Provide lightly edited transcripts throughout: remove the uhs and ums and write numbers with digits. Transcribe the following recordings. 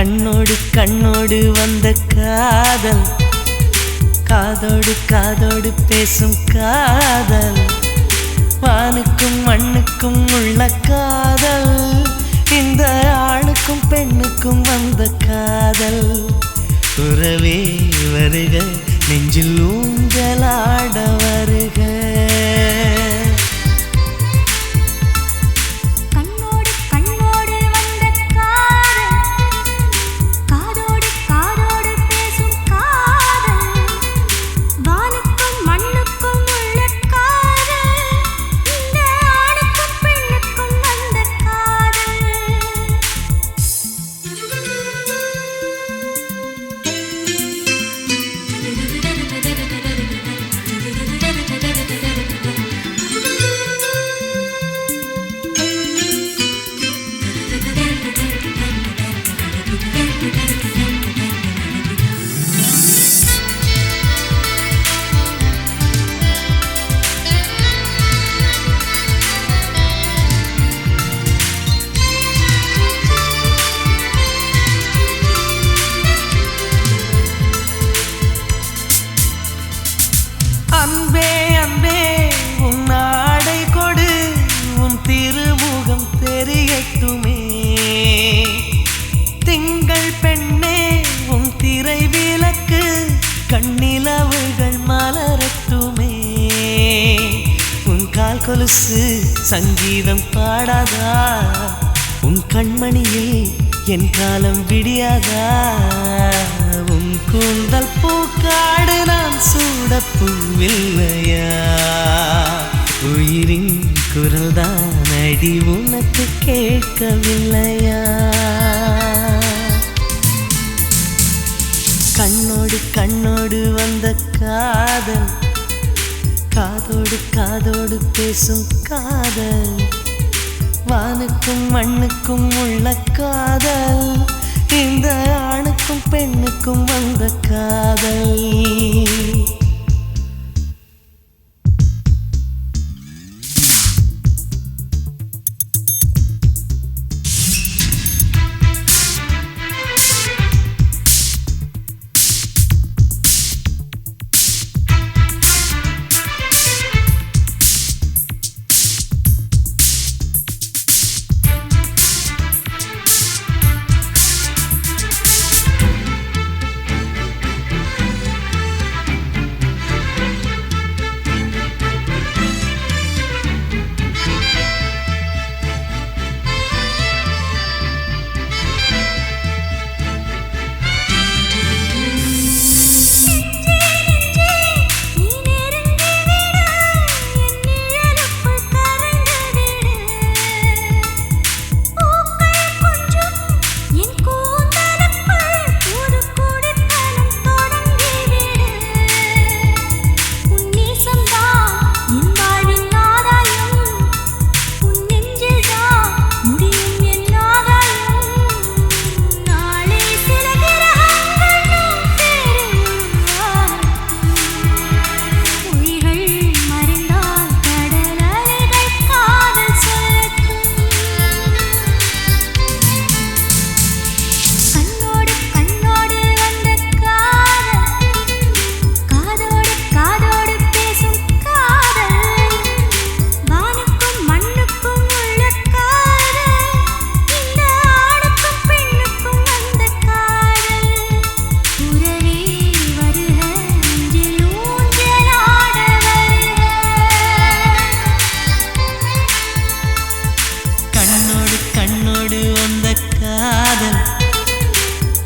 கண்ணோடு கண்ணோடு வந்த காதல், காதோடு காதோடு பேசும் காதல், வானுக்கும் மண்ணுக்கும் உள்ள காதல், இந்த ஆணுக்கும் பெண்ணுக்கும் வந்த காதல். உறவே வருக, நெஞ்சில் ஊஞ்சலாட வருக. அன்பே அன்பே உன் ஆடை கொடு, உன் திருமுகம் தெரியட்டுமே. திங்கள் பெண்ணே உன் திரை விளக்கு, கண்ணிலவுகள் மலரட்டுமே. உன் கால் கொலுசு சங்கீதம் பாடாதா, உன் கண்மணியில் என் காலம் விடியாதா. உன் கூந்தல் பூக்காடு நான் சூடப்பூவில்லையா, உயிரின் குரல் தான் அடி உனக்கு கேட்கவில்லையா. கண்ணோடு கண்ணோடு வந்த காதல், காதோடு காதோடு பேசும் காதல், வானுக்கும் மண்ணுக்கும் உள்ள காதல், இந்த ஆணுக்கும் பெண்ணுக்கும் வந்த காதல்.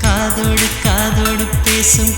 காதோடு காதோடு பேசும்